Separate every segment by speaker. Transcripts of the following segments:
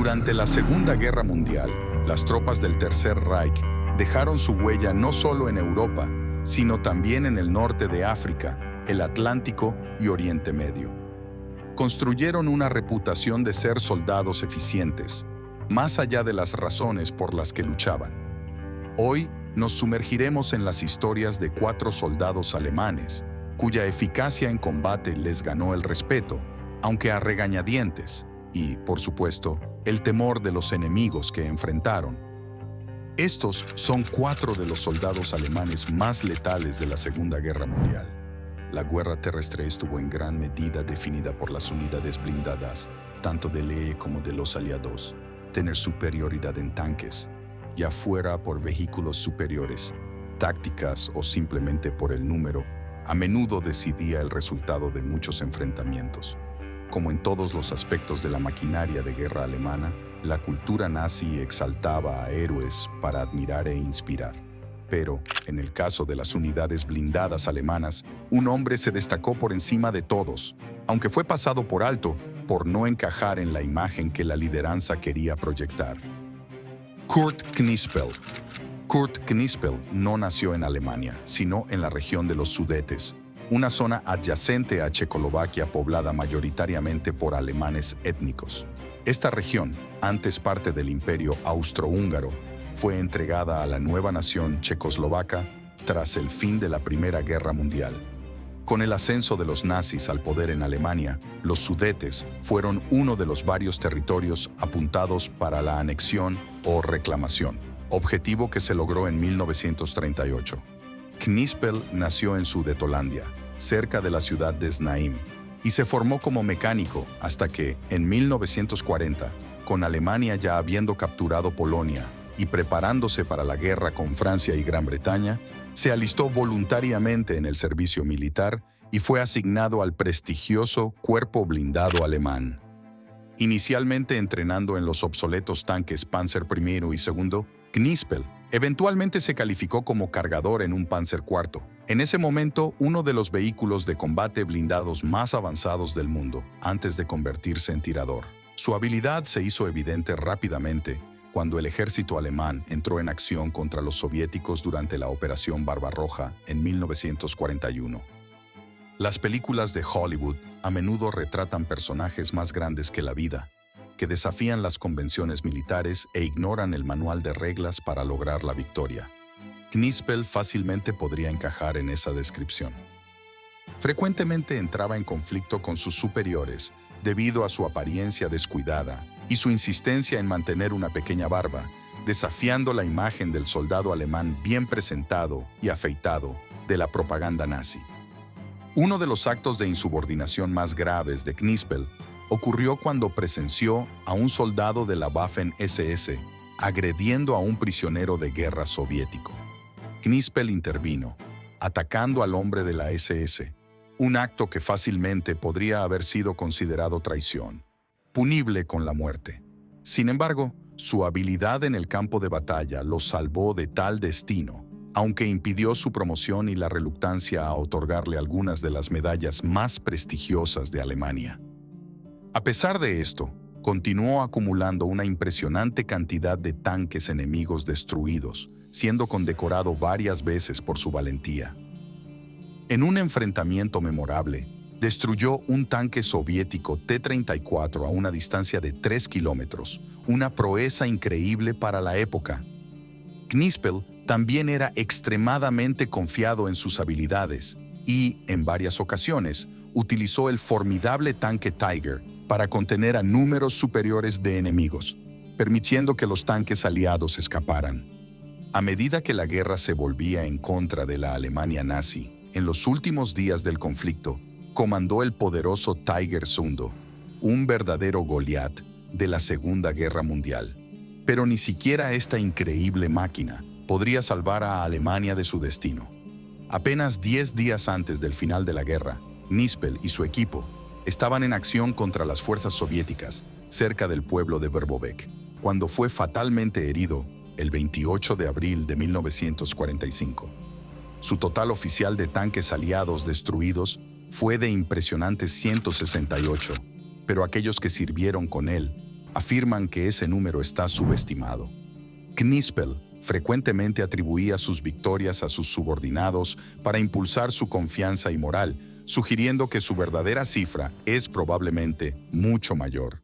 Speaker 1: Durante la Segunda Guerra Mundial, las tropas del Tercer Reich dejaron su huella no solo en Europa, sino también en el norte de África, el Atlántico y Oriente Medio. Construyeron una reputación de ser soldados eficientes, más allá de las razones por las que luchaban. Hoy nos sumergiremos en las historias de 4 soldados alemanes, cuya eficacia en combate les ganó el respeto, aunque a regañadientes, y, por supuesto, el temor de los enemigos que enfrentaron. Estos son 4 de los soldados alemanes más letales de la Segunda Guerra Mundial. La guerra terrestre estuvo en gran medida definida por las unidades blindadas, tanto del EE como de los aliados, tener superioridad en tanques, ya fuera por vehículos superiores, tácticas o simplemente por el número, a menudo decidía el resultado de muchos enfrentamientos. Como en todos los aspectos de la maquinaria de guerra alemana, la cultura nazi exaltaba a héroes para admirar e inspirar. Pero, en el caso de las unidades blindadas alemanas, un hombre se destacó por encima de todos, aunque fue pasado por alto por no encajar en la imagen que la lideranza quería proyectar. Kurt Knispel. Kurt Knispel no nació en Alemania, sino en la región de los Sudetes, una zona adyacente a Checoslovaquia poblada mayoritariamente por alemanes étnicos. Esta región, antes parte del Imperio Austrohúngaro, fue entregada a la nueva nación checoslovaca tras el fin de la Primera Guerra Mundial. Con el ascenso de los nazis al poder en Alemania, los Sudetes fueron uno de los varios territorios apuntados para la anexión o reclamación, objetivo que se logró en 1938. Knispel nació en Sudetolandia, cerca de la ciudad de Znaim, y se formó como mecánico hasta que, en 1940, con Alemania ya habiendo capturado Polonia y preparándose para la guerra con Francia y Gran Bretaña, se alistó voluntariamente en el servicio militar y fue asignado al prestigioso Cuerpo Blindado Alemán. Inicialmente entrenando en los obsoletos tanques Panzer I y II, Knispel eventualmente se calificó como cargador en un Panzer IV, en ese momento uno de los vehículos de combate blindados más avanzados del mundo, antes de convertirse en tirador. Su habilidad se hizo evidente rápidamente cuando el ejército alemán entró en acción contra los soviéticos durante la Operación Barbarroja en 1941. Las películas de Hollywood a menudo retratan personajes más grandes que la vida, que desafían las convenciones militares e ignoran el manual de reglas para lograr la victoria. Knispel fácilmente podría encajar en esa descripción. Frecuentemente entraba en conflicto con sus superiores debido a su apariencia descuidada y su insistencia en mantener una pequeña barba, desafiando la imagen del soldado alemán bien presentado y afeitado de la propaganda nazi. Uno de los actos de insubordinación más graves de Knispel ocurrió cuando presenció a un soldado de la Waffen-SS agrediendo a un prisionero de guerra soviético. Knispel intervino, atacando al hombre de la SS, un acto que fácilmente podría haber sido considerado traición, punible con la muerte. Sin embargo, su habilidad en el campo de batalla lo salvó de tal destino, aunque impidió su promoción y la reluctancia a otorgarle algunas de las medallas más prestigiosas de Alemania. A pesar de esto, continuó acumulando una impresionante cantidad de tanques enemigos destruidos, siendo condecorado varias veces por su valentía. En un enfrentamiento memorable, destruyó un tanque soviético T-34 a una distancia de 3 kilómetros, una proeza increíble para la época. Knispel también era extremadamente confiado en sus habilidades y, en varias ocasiones, utilizó el formidable tanque Tiger para contener a números superiores de enemigos, permitiendo que los tanques aliados escaparan. A medida que la guerra se volvía en contra de la Alemania nazi, en los últimos días del conflicto, comandó el poderoso Tiger II, un verdadero Goliat de la Segunda Guerra Mundial. Pero ni siquiera esta increíble máquina podría salvar a Alemania de su destino. Apenas 10 días antes del final de la guerra, Knispel y su equipo estaban en acción contra las fuerzas soviéticas cerca del pueblo de Verbovek, cuando fue fatalmente herido el 28 de abril de 1945. Su total oficial de tanques aliados destruidos fue de impresionantes 168, pero aquellos que sirvieron con él afirman que ese número está subestimado. Knispel frecuentemente atribuía sus victorias a sus subordinados para impulsar su confianza y moral, sugiriendo que su verdadera cifra es probablemente mucho mayor.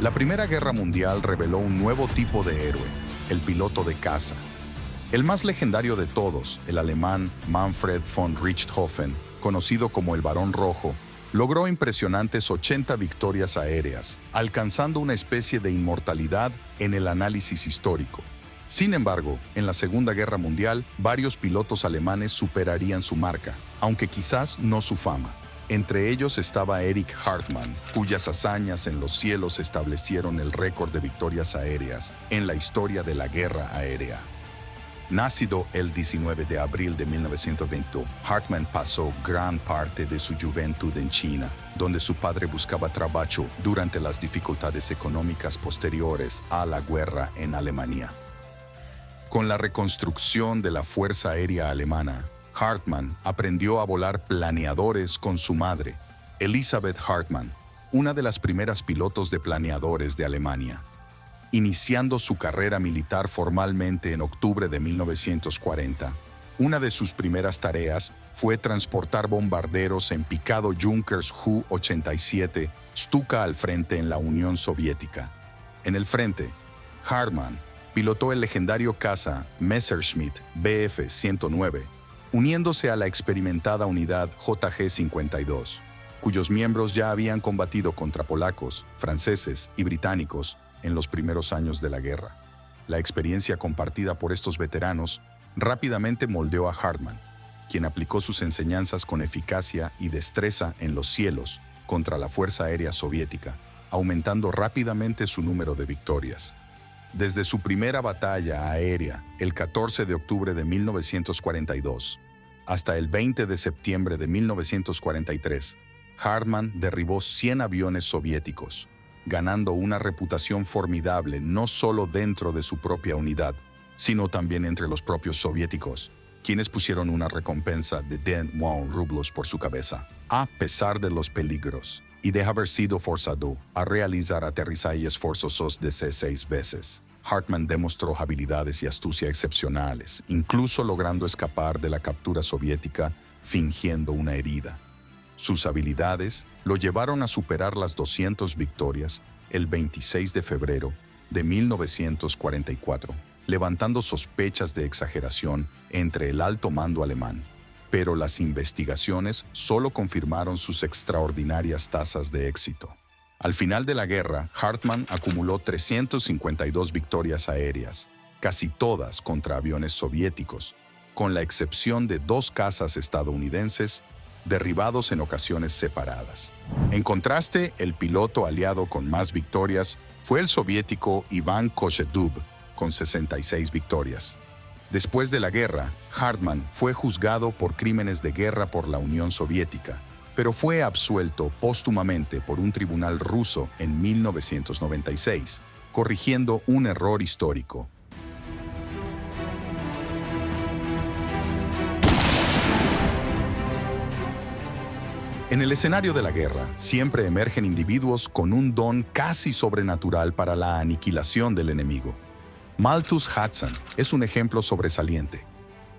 Speaker 1: La Primera Guerra Mundial reveló un nuevo tipo de héroe, el piloto de caza. El más legendario de todos, el alemán Manfred von Richthofen, conocido como el Barón Rojo, logró impresionantes 80 victorias aéreas, alcanzando una especie de inmortalidad en el análisis histórico. Sin embargo, en la Segunda Guerra Mundial, varios pilotos alemanes superarían su marca, aunque quizás no su fama. Entre ellos estaba Erich Hartmann, cuyas hazañas en los cielos establecieron el récord de victorias aéreas en la historia de la guerra aérea. Nacido el 19 de abril de 1920, Hartmann pasó gran parte de su juventud en China, donde su padre buscaba trabajo durante las dificultades económicas posteriores a la guerra en Alemania. Con la reconstrucción de la Fuerza Aérea Alemana, Hartmann aprendió a volar planeadores con su madre, Elisabeth Hartmann, una de las primeras pilotos de planeadores de Alemania. Iniciando su carrera militar formalmente en octubre de 1940, una de sus primeras tareas fue transportar bombarderos en picado Junkers Ju-87 Stuka al frente en la Unión Soviética. En el frente, Hartmann pilotó el legendario caza Messerschmitt Bf-109, uniéndose a la experimentada unidad JG-52, cuyos miembros ya habían combatido contra polacos, franceses y británicos en los primeros años de la guerra. La experiencia compartida por estos veteranos rápidamente moldeó a Hartmann, quien aplicó sus enseñanzas con eficacia y destreza en los cielos contra la Fuerza Aérea Soviética, aumentando rápidamente su número de victorias. Desde su primera batalla aérea, el 14 de octubre de 1942, hasta el 20 de septiembre de 1943, Hartmann derribó 100 aviones soviéticos, ganando una reputación formidable no solo dentro de su propia unidad, sino también entre los propios soviéticos, quienes pusieron una recompensa de 10,000 rublos por su cabeza. A pesar de los peligros y de haber sido forzado a realizar aterrizajes forzosos de 6 veces, Hartmann demostró habilidades y astucia excepcionales, incluso logrando escapar de la captura soviética fingiendo una herida. Sus habilidades lo llevaron a superar las 200 victorias el 26 de febrero de 1944, levantando sospechas de exageración entre el alto mando alemán. Pero las investigaciones solo confirmaron sus extraordinarias tasas de éxito. Al final de la guerra, Hartmann acumuló 352 victorias aéreas, casi todas contra aviones soviéticos, con la excepción de 2 cazas estadounidenses derribados en ocasiones separadas. En contraste, el piloto aliado con más victorias fue el soviético Iván Koshedub, con 66 victorias. Después de la guerra, Hartmann fue juzgado por crímenes de guerra por la Unión Soviética, pero fue absuelto póstumamente por un tribunal ruso en 1996, corrigiendo un error histórico. En el escenario de la guerra, siempre emergen individuos con un don casi sobrenatural para la aniquilación del enemigo. Malthus Hudson es un ejemplo sobresaliente.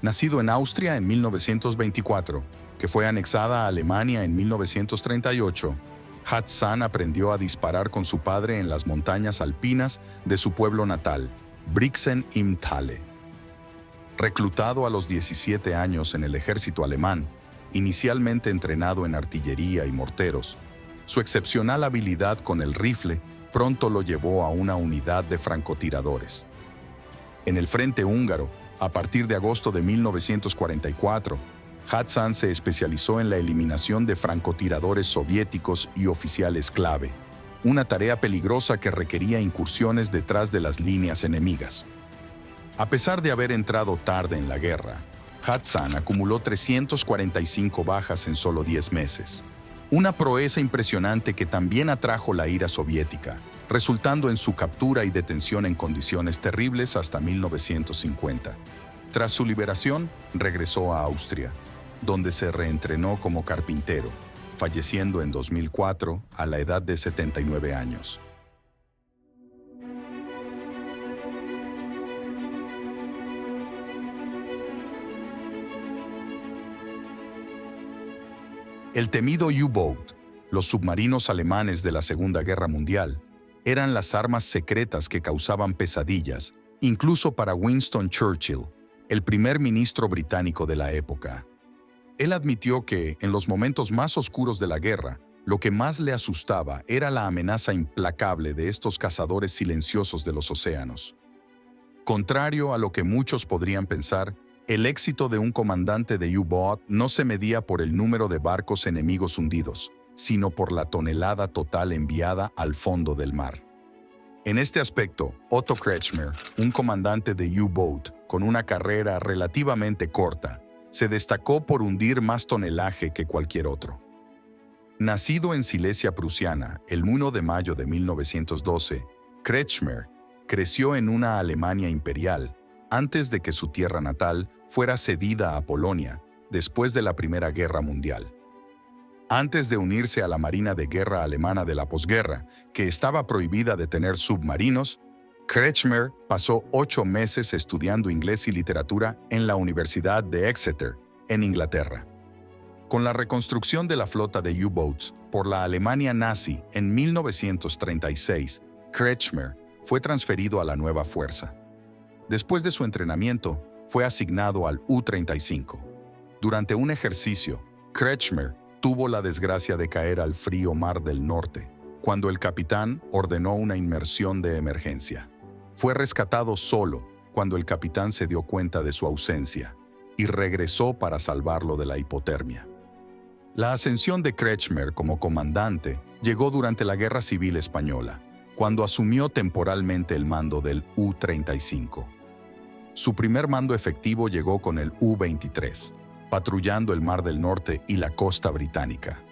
Speaker 1: Nacido en Austria en 1924, que fue anexada a Alemania en 1938, Hudson aprendió a disparar con su padre en las montañas alpinas de su pueblo natal, Brixen im Thale. Reclutado a los 17 años en el ejército alemán, inicialmente entrenado en artillería y morteros, su excepcional habilidad con el rifle pronto lo llevó a una unidad de francotiradores. En el frente húngaro, a partir de agosto de 1944, Hudson se especializó en la eliminación de francotiradores soviéticos y oficiales clave, una tarea peligrosa que requería incursiones detrás de las líneas enemigas. A pesar de haber entrado tarde en la guerra, Hudson acumuló 345 bajas en solo 10 meses. Una proeza impresionante que también atrajo la ira soviética, resultando en su captura y detención en condiciones terribles hasta 1950. Tras su liberación, regresó a Austria, donde se reentrenó como carpintero, falleciendo en 2004 a la edad de 79 años. El temido U-Boat, los submarinos alemanes de la Segunda Guerra Mundial, eran las armas secretas que causaban pesadillas, incluso para Winston Churchill, el primer ministro británico de la época. Él admitió que, en los momentos más oscuros de la guerra, lo que más le asustaba era la amenaza implacable de estos cazadores silenciosos de los océanos. Contrario a lo que muchos podrían pensar, el éxito de un comandante de U-Boat no se medía por el número de barcos enemigos hundidos, sino por la tonelada total enviada al fondo del mar. En este aspecto, Otto Kretschmer, un comandante de U-Boat con una carrera relativamente corta, se destacó por hundir más tonelaje que cualquier otro. Nacido en Silesia prusiana el 1 de mayo de 1912, Kretschmer creció en una Alemania imperial antes de que su tierra natal fuera cedida a Polonia después de la Primera Guerra Mundial. Antes de unirse a la Marina de Guerra alemana de la posguerra, que estaba prohibida de tener submarinos, Kretschmer pasó 8 meses estudiando inglés y literatura en la Universidad de Exeter, en Inglaterra. Con la reconstrucción de la flota de U-Boats por la Alemania nazi en 1936, Kretschmer fue transferido a la nueva fuerza. Después de su entrenamiento, fue asignado al U-35. Durante un ejercicio, Kretschmer tuvo la desgracia de caer al frío Mar del Norte, cuando el capitán ordenó una inmersión de emergencia. Fue rescatado solo cuando el capitán se dio cuenta de su ausencia y regresó para salvarlo de la hipotermia. La ascensión de Kretschmer como comandante llegó durante la Guerra Civil Española, cuando asumió temporalmente el mando del U-35. Su primer mando efectivo llegó con el U-23, patrullando el Mar del Norte y la costa británica.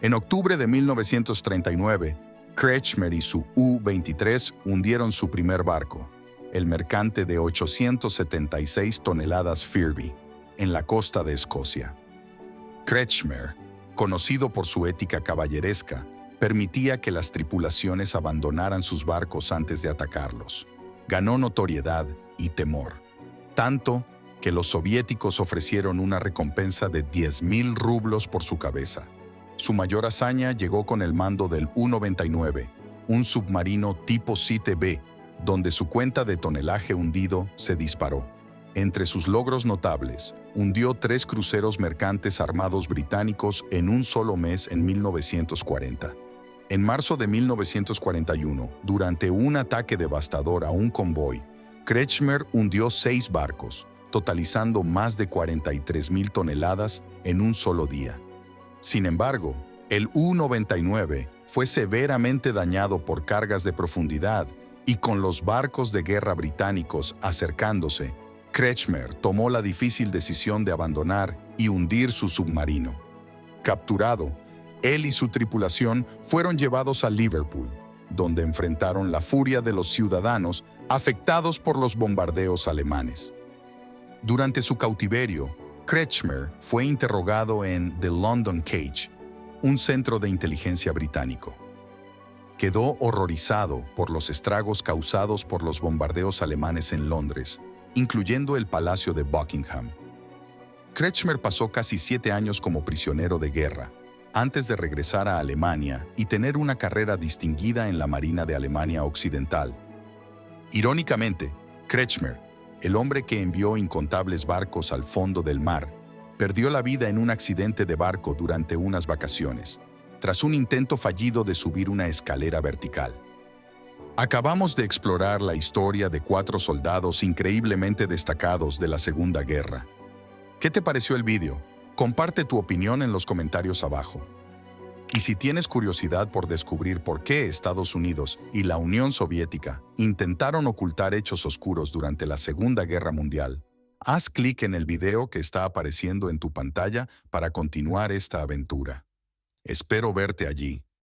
Speaker 1: En octubre de 1939, Kretschmer y su U-23 hundieron su primer barco, el mercante de 876 toneladas Firby, en la costa de Escocia. Kretschmer, conocido por su ética caballeresca, permitía que las tripulaciones abandonaran sus barcos antes de atacarlos. Ganó notoriedad y temor, tanto que los soviéticos ofrecieron una recompensa de 10.000 rublos por su cabeza. Su mayor hazaña llegó con el mando del U-99, un submarino tipo CTB, donde su cuenta de tonelaje hundido se disparó. Entre sus logros notables, hundió 3 cruceros mercantes armados británicos en un solo mes en 1940. En marzo de 1941, durante un ataque devastador a un convoy, Kretschmer hundió 6 barcos, totalizando más de 43.000 toneladas en un solo día. Sin embargo, el U-99 fue severamente dañado por cargas de profundidad y con los barcos de guerra británicos acercándose, Kretschmer tomó la difícil decisión de abandonar y hundir su submarino. Capturado, él y su tripulación fueron llevados a Liverpool, donde enfrentaron la furia de los ciudadanos afectados por los bombardeos alemanes. Durante su cautiverio, Kretschmer fue interrogado en The London Cage, un centro de inteligencia británico. Quedó horrorizado por los estragos causados por los bombardeos alemanes en Londres, incluyendo el Palacio de Buckingham. Kretschmer pasó casi 7 años como prisionero de guerra, antes de regresar a Alemania y tener una carrera distinguida en la Marina de Alemania Occidental. Irónicamente, Kretschmer, el hombre que envió incontables barcos al fondo del mar, perdió la vida en un accidente de barco durante unas vacaciones, tras un intento fallido de subir una escalera vertical. Acabamos de explorar la historia de 4 soldados increíblemente destacados de la Segunda Guerra. ¿Qué te pareció el vídeo? Comparte tu opinión en los comentarios abajo. Y si tienes curiosidad por descubrir por qué Estados Unidos y la Unión Soviética intentaron ocultar hechos oscuros durante la Segunda Guerra Mundial, haz clic en el video que está apareciendo en tu pantalla para continuar esta aventura. Espero verte allí.